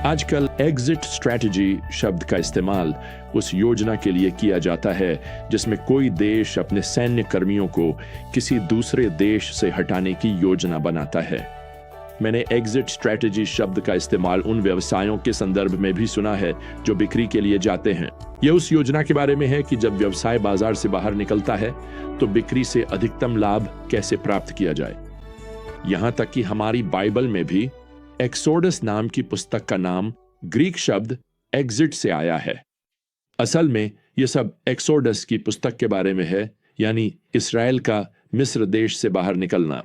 आजकल exit strategy शब्द का इस्तेमाल उस योजना के लिए किया जाता है जिसमें कोई देश अपने सैन्य कर्मियों को किसी दूसरे देश से हटाने की योजना बनाता है। मैंने एग्जिट स्ट्रैटेजी शब्द का इस्तेमाल उन व्यवसायों के संदर्भ में भी सुना है जो बिक्री के लिए जाते हैं। यह उस योजना के बारे में है कि जब व्यवसाय बाजार से बाहर निकलता है तो बिक्री से अधिकतम लाभ कैसे प्राप्त किया जाए। यहां तक कि हमारी बाइबल में भी एक्सोडस नाम की पुस्तक का नाम ग्रीक शब्द एग्जिट से आया है। असल में यह सब एक्सोडस की पुस्तक के बारे में है, यानी इस्राएल का मिस्र देश से बाहर निकलना।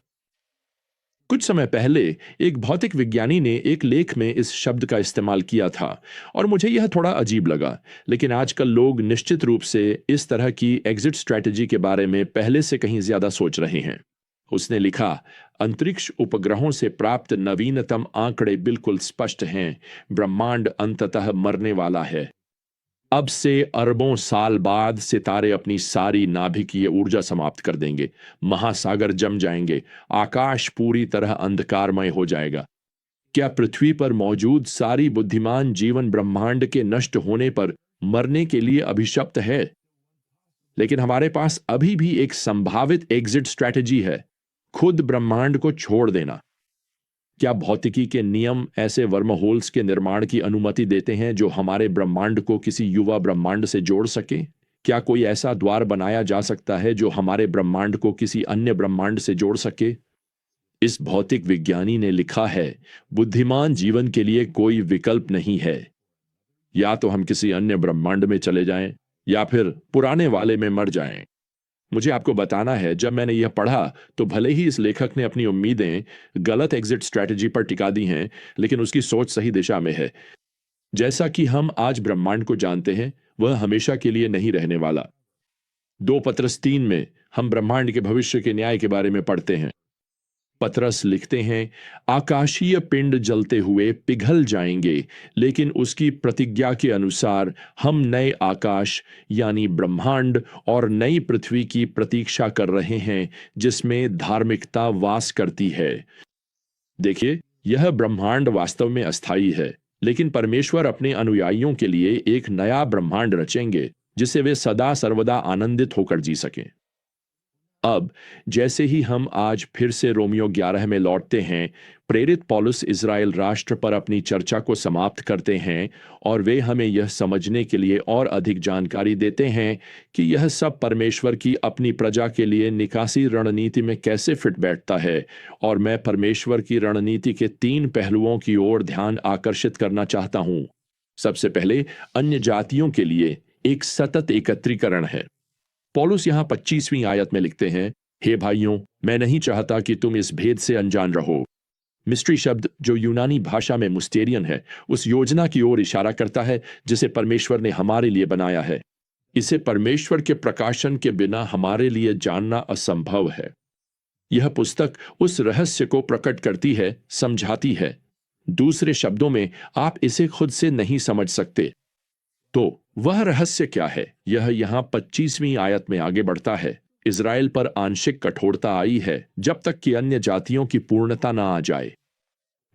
कुछ समय पहले एक भौतिक विज्ञानी ने एक लेख में इस शब्द का इस्तेमाल किया था और मुझे यह थोड़ा अजीब लगा, लेकिन आजकल लोग निश्चित रूप से इस तरह की एग्जिट स्ट्रैटेजी के बारे में पहले से कहीं ज्यादा सोच रहे हैं। उसने लिखा, अंतरिक्ष उपग्रहों से प्राप्त नवीनतम आंकड़े बिल्कुल स्पष्ट हैं। ब्रह्मांड अंततः मरने वाला है। अब से अरबों साल बाद सितारे अपनी सारी नाभिकीय ऊर्जा समाप्त कर देंगे, महासागर जम जाएंगे, आकाश पूरी तरह अंधकारमय हो जाएगा। क्या पृथ्वी पर मौजूद सारी बुद्धिमान जीवन ब्रह्मांड के नष्ट होने पर मरने के लिए अभिशप्त है? लेकिन हमारे पास अभी भी एक संभावित एग्जिट स्ट्रैटेजी है, खुद ब्रह्मांड को छोड़ देना। क्या भौतिकी के नियम ऐसे वर्महोल्स के निर्माण की अनुमति देते हैं जो हमारे ब्रह्मांड को किसी युवा ब्रह्मांड से जोड़ सके? क्या कोई ऐसा द्वार बनाया जा सकता है जो हमारे ब्रह्मांड को किसी अन्य ब्रह्मांड से जोड़ सके? इस भौतिक विज्ञानी ने लिखा है, बुद्धिमान जीवन के लिए कोई विकल्प नहीं है। या तो हम किसी अन्य ब्रह्मांड में चले जाएं या फिर पुराने वाले में मर जाएं। मुझे आपको बताना है, जब मैंने यह पढ़ा तो भले ही इस लेखक ने अपनी उम्मीदें गलत एग्जिट स्ट्रैटेजी पर टिका दी हैं, लेकिन उसकी सोच सही दिशा में है। जैसा कि हम आज ब्रह्मांड को जानते हैं, वह हमेशा के लिए नहीं रहने वाला। 2 पतरस 3 में हम ब्रह्मांड के भविष्य के न्याय के बारे में पढ़ते हैं। पतरस लिखते हैं, आकाशीय पिंड जलते हुए पिघल जाएंगे, लेकिन उसकी प्रतिज्ञा के अनुसार हम नए आकाश यानी ब्रह्मांड और नई पृथ्वी की प्रतीक्षा कर रहे हैं जिसमें धार्मिकता वास करती है। देखिए, यह ब्रह्मांड वास्तव में अस्थायी है, लेकिन परमेश्वर अपने अनुयायियों के लिए एक नया ब्रह्मांड रचेंगे जिसे वे सदा सर्वदा आनंदित होकर जी सकें। अब जैसे ही हम आज फिर से रोमियो 11 में लौटते हैं, प्रेरित पौलुस इज़राइल राष्ट्र पर अपनी चर्चा को समाप्त करते हैं और वे हमें यह समझने के लिए और अधिक जानकारी देते हैं कि यह सब परमेश्वर की अपनी प्रजा के लिए निकासी रणनीति में कैसे फिट बैठता है। और मैं परमेश्वर की रणनीति के 3 पहलुओं की ओर ध्यान आकर्षित करना चाहता हूं। सबसे पहले अन्य जातियों के लिए एक सतत एकत्रीकरण है। पौलुस यहां 25वीं आयत में लिखते हैं, हे भाइयों, मैं नहीं चाहता कि तुम इस भेद से अनजान रहो। मिस्ट्री शब्द जो यूनानी भाषा में मुस्टेरियन है, उस योजना की ओर इशारा करता है जिसे परमेश्वर ने हमारे लिए बनाया है। इसे परमेश्वर के प्रकाशन के बिना हमारे लिए जानना असंभव है। यह पुस्तक उस रहस्य को प्रकट करती है, समझाती है। दूसरे शब्दों में, आप इसे खुद से नहीं समझ सकते। तो वह रहस्य क्या है? यह यहां 25वीं आयत में आगे बढ़ता है। इज़राइल पर आंशिक कठोरता आई है जब तक कि अन्य जातियों की पूर्णता ना आ जाए।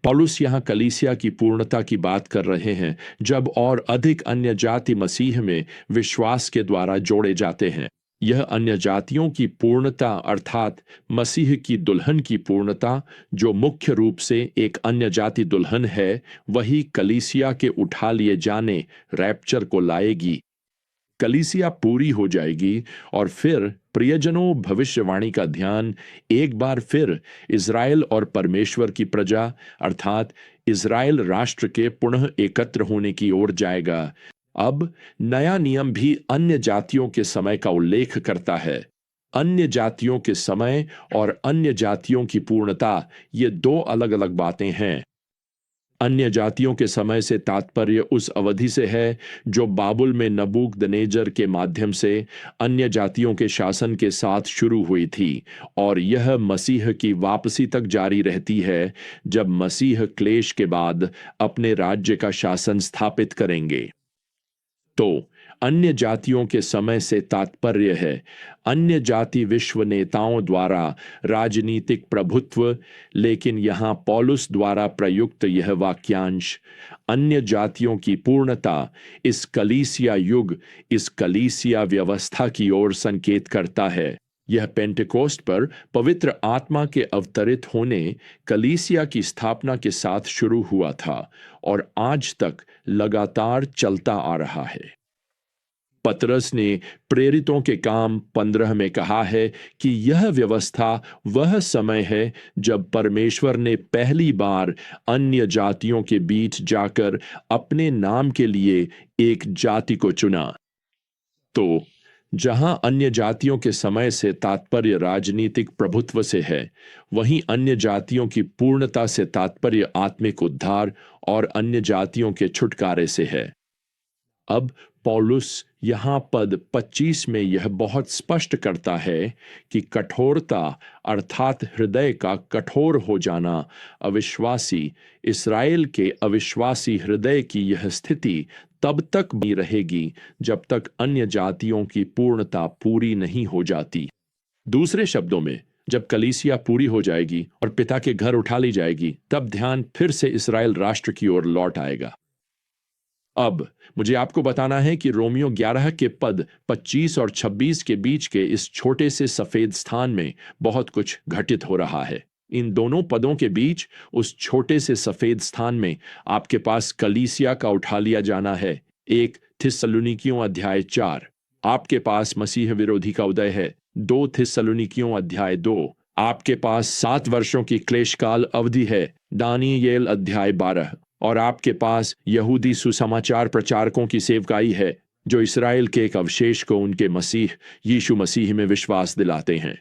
पौलुस यहां कलीसिया की पूर्णता की बात कर रहे हैं, जब और अधिक अन्य जाति मसीह में विश्वास के द्वारा जोड़े जाते हैं। यह अन्य जातियों की पूर्णता अर्थात मसीह की दुल्हन की पूर्णता, जो मुख्य रूप से एक अन्य जाति दुल्हन है, वही कलीसिया के उठा लिए जाने रैप्चर को लाएगी। कलीसिया पूरी हो जाएगी और फिर प्रियजनों, भविष्यवाणी का ध्यान एक बार फिर इज़राइल और परमेश्वर की प्रजा अर्थात इज़राइल राष्ट्र के पुनः एकत्र होने की ओर जाएगा। अब नया नियम भी अन्य जातियों के समय का उल्लेख करता है। अन्य जातियों के समय और अन्य जातियों की पूर्णता, ये 2 अलग अलग बातें हैं। अन्य जातियों के समय से तात्पर्य उस अवधि से है जो बाबुल में नबूकदनेजर के माध्यम से अन्य जातियों के शासन के साथ शुरू हुई थी, और यह मसीह की वापसी तक जारी रहती है, जब मसीह क्लेश के बाद अपने राज्य का शासन स्थापित करेंगे। तो अन्य जातियों के समय से तात्पर्य है अन्य जाति विश्व नेताओं द्वारा राजनीतिक प्रभुत्व, लेकिन यहाँ पौलुस द्वारा प्रयुक्त यह वाक्यांश अन्य जातियों की पूर्णता इस कलीसिया युग, इस कलीसिया व्यवस्था की ओर संकेत करता है। यह पेंटेकोस्ट पर पवित्र आत्मा के अवतरित होने कलीसिया की स्थापना के साथ शुरू हुआ था और आज तक लगातार चलता आ रहा है। पतरस ने प्रेरितों के काम 15 में कहा है कि यह व्यवस्था वह समय है जब परमेश्वर ने पहली बार अन्य जातियों के बीच जाकर अपने नाम के लिए एक जाति को चुना। तो जहां अन्य जातियों के समय से तात्पर्य राजनीतिक प्रभुत्व से है, वहीं अन्य जातियों की पूर्णता से तात्पर्य आत्मिक उद्धार और अन्य जातियों के छुटकारे से है। अब पौलुस यहां पद 25 में यह बहुत स्पष्ट करता है कि कठोरता अर्थात हृदय का कठोर हो जाना अविश्वासी इस्राएल के अविश्वासी हृदय की यह स्थिति तब तक बनी रहेगी जब तक अन्य जातियों की पूर्णता पूरी नहीं हो जाती। दूसरे शब्दों में, जब कलीसिया पूरी हो जाएगी और पिता के घर उठा ली जाएगी, तब ध्यान फिर से इस्राएल राष्ट्र की ओर लौट आएगा। अब मुझे आपको बताना है कि रोमियो 11 के पद 25 और 26 के बीच के इस छोटे से सफेद स्थान में बहुत कुछ घटित हो रहा है। इन दोनों पदों के बीच उस छोटे से सफेद स्थान में आपके पास कलीसिया का उठा लिया जाना है। 1 थिस्सलुनीकियों अध्याय 4। आपके पास मसीह विरोधी का उदय है। 2 थिस्सलुनीकियों अध्याय 2। आपके पास 7 वर्षों की क्लेशकाल अवधि है। दानियेल अध्याय 12। और आपके पास यहूदी सुसमाचार प्रचारकों की सेवकाई है जो इस्राएल के एक अवशेष को उनके मसीह यीशु मसीह में विश्वास दिलाते हैं।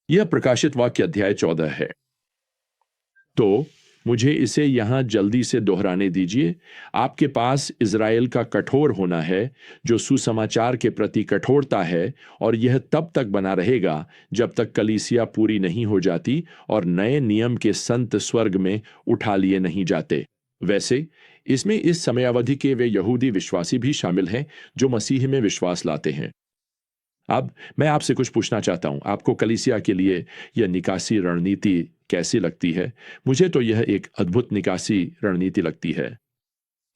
यह प्रकाशित वाक्य अध्याय 14 है। तो मुझे इसे यहां जल्दी से दोहराने दीजिए। आपके पास इज़राइल का कठोर होना है जो सुसमाचार के प्रति कठोरता है, और यह तब तक बना रहेगा जब तक कलीसिया पूरी नहीं हो जाती और नए नियम के संत स्वर्ग में उठा लिए नहीं जाते। वैसे इसमें इस समयावधि के वे यहूदी विश्वासी भी शामिल हैं जो मसीह में विश्वास लाते हैं। अब मैं आपसे कुछ पूछना चाहता हूं, आपको कलीसिया के लिए यह निकासी रणनीति कैसी लगती है? मुझे तो यह एक अद्भुत निकासी रणनीति लगती है।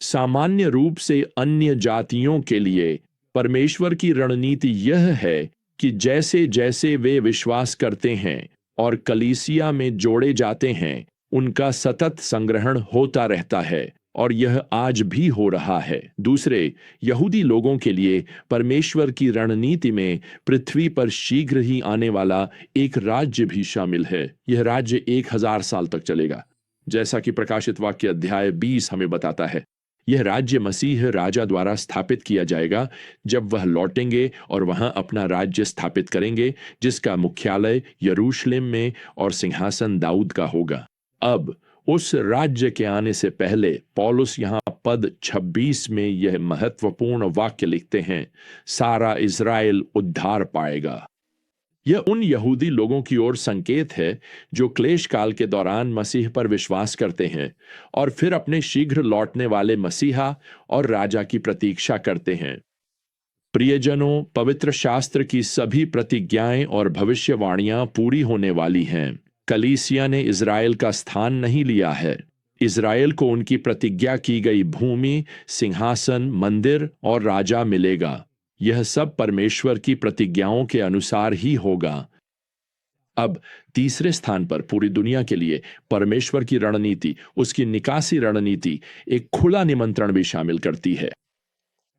सामान्य रूप से अन्य जातियों के लिए परमेश्वर की रणनीति यह है कि जैसे जैसे वे विश्वास करते हैं और कलीसिया में जोड़े जाते हैं, उनका सतत संग्रहण होता रहता है, और यह आज भी हो रहा है। दूसरे यहूदी लोगों के लिए परमेश्वर की रणनीति में पृथ्वी पर शीघ्र ही आने वाला एक राज्य भी शामिल है। यह राज्य 1000 साल तक चलेगा, जैसा कि प्रकाशित वाक्य अध्याय 20 हमें बताता है। यह राज्य मसीह राजा द्वारा स्थापित किया जाएगा जब वह लौटेंगे और वहां अपना राज्य स्थापित करेंगे, जिसका मुख्यालय यरूशलेम में और सिंहासन दाऊद का होगा। अब उस राज्य के आने से पहले पौलुस यहां पद 26 में यह महत्वपूर्ण वाक्य लिखते हैं, सारा इज़राइल उद्धार पाएगा। यह उन यहूदी लोगों की ओर संकेत है जो क्लेश काल के दौरान मसीह पर विश्वास करते हैं और फिर अपने शीघ्र लौटने वाले मसीहा और राजा की प्रतीक्षा करते हैं। प्रियजनों, पवित्र शास्त्र की सभी प्रतिज्ञाएं और भविष्यवाणियां पूरी होने वाली हैं। कलीसिया ने इज़राइल का स्थान नहीं लिया है। इज़राइल को उनकी प्रतिज्ञा की गई भूमि, सिंहासन, मंदिर और राजा मिलेगा। यह सब परमेश्वर की प्रतिज्ञाओं के अनुसार ही होगा। अब तीसरे स्थान पर पूरी दुनिया के लिए परमेश्वर की रणनीति, उसकी निकासी रणनीति, एक खुला निमंत्रण भी शामिल करती है।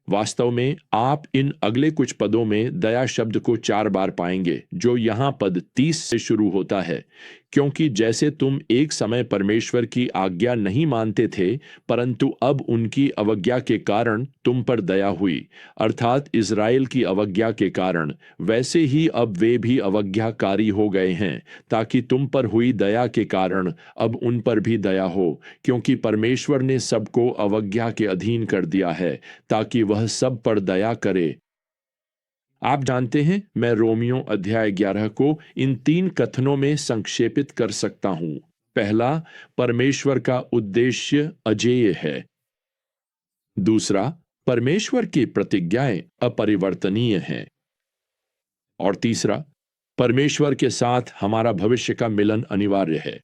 वास्तव में आप इन अगले कुछ पदों में दया शब्द को 4 बार पाएंगे, जो यहां पद 30 से शुरू होता है। क्योंकि जैसे तुम एक समय परमेश्वर की आज्ञा नहीं मानते थे, परंतु अब उनकी अवज्ञा के कारण तुम पर दया हुई, अर्थात इज़राइल की अवज्ञा के कारण, वैसे ही अब वे भी अवज्ञाकारी हो गए हैं, ताकि तुम पर हुई दया के कारण अब उन पर भी दया हो। क्योंकि परमेश्वर ने सबको अवज्ञा के अधीन कर दिया है, ताकि वह सब पर दया करे। आप जानते हैं, मैं रोमियो अध्याय 11 को इन 3 कथनों में संक्षेपित कर सकता हूं। पहला, परमेश्वर का उद्देश्य अजेय है। दूसरा, परमेश्वर की प्रतिज्ञाएं अपरिवर्तनीय हैं। और तीसरा, परमेश्वर के साथ हमारा भविष्य का मिलन अनिवार्य है।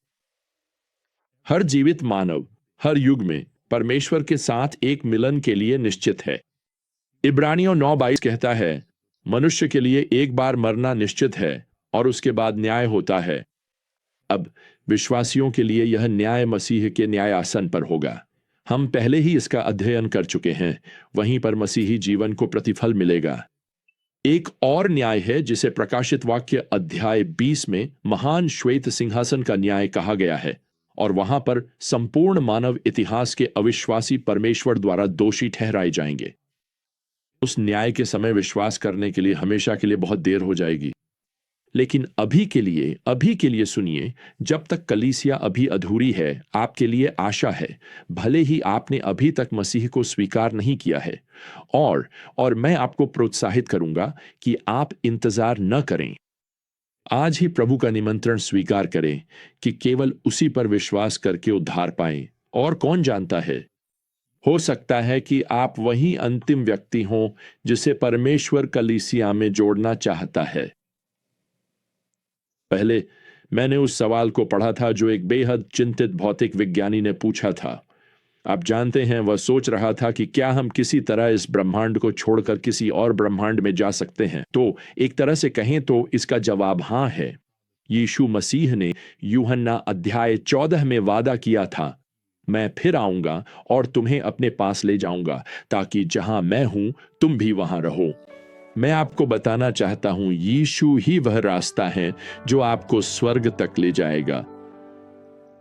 हर जीवित मानव हर युग में परमेश्वर के साथ एक मिलन के लिए निश्चित है। इब्रानियों 9:22 कहता है, मनुष्य के लिए एक बार मरना निश्चित है और उसके बाद न्याय होता है। अब विश्वासियों के लिए यह न्याय मसीह के न्याय आसन पर होगा। हम पहले ही इसका अध्ययन कर चुके हैं। वहीं पर मसीही जीवन को प्रतिफल मिलेगा। एक और न्याय है जिसे प्रकाशित वाक्य अध्याय 20 में महान श्वेत सिंहासन का न्याय कहा गया है, और वहां पर संपूर्ण मानव इतिहास के अविश्वासी परमेश्वर द्वारा दोषी ठहराए जाएंगे। उस न्याय के समय विश्वास करने के लिए हमेशा के लिए बहुत देर हो जाएगी। लेकिन अभी के लिए सुनिए, जब तक कलीसिया अभी अधूरी है, आपके लिए आशा है, भले ही आपने अभी तक मसीह को स्वीकार नहीं किया है। और मैं आपको प्रोत्साहित करूंगा कि आप इंतजार न करें। आज ही प्रभु का निमंत्रण स्वीकार करें कि केवल उसी पर विश्वास करके उद्धार पाएं। और कौन जानता है, हो सकता है कि आप वही अंतिम व्यक्ति हों जिसे परमेश्वर कलीसिया में जोड़ना चाहता है। पहले मैंने उस सवाल को पढ़ा था जो एक बेहद चिंतित भौतिक विज्ञानी ने पूछा था। आप जानते हैं, वह सोच रहा था कि क्या हम किसी तरह इस ब्रह्मांड को छोड़कर किसी और ब्रह्मांड में जा सकते हैं। तो एक तरह से कहें तो इसका जवाब हां है। यीशु मसीह ने यूहन्ना अध्याय 14 में वादा किया था, मैं फिर आऊंगा और तुम्हें अपने पास ले जाऊंगा, ताकि जहां मैं हूं तुम भी वहां रहो। मैं आपको बताना चाहता हूं, यीशु ही वह रास्ता है जो आपको स्वर्ग तक ले जाएगा।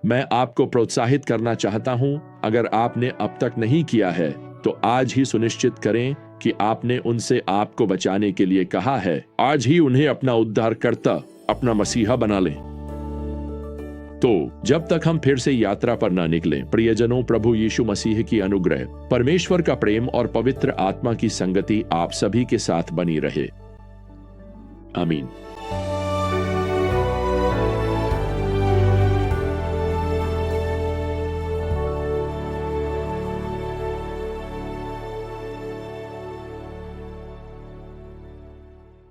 मैं आपको प्रोत्साहित करना चाहता हूं, अगर आपने अब तक नहीं किया है तो आज ही सुनिश्चित करें कि आपने उनसे आपको बचाने के लिए कहा है। आज ही उन्हें अपना उद्धारकर्ता, अपना मसीहा बना लें। तो जब तक हम फिर से यात्रा पर ना निकलें, प्रियजनों, प्रभु यीशु मसीह की अनुग्रह, परमेश्वर का प्रेम और पवित्र आत्मा की संगति आप सभी के साथ बनी रहे। आमीन।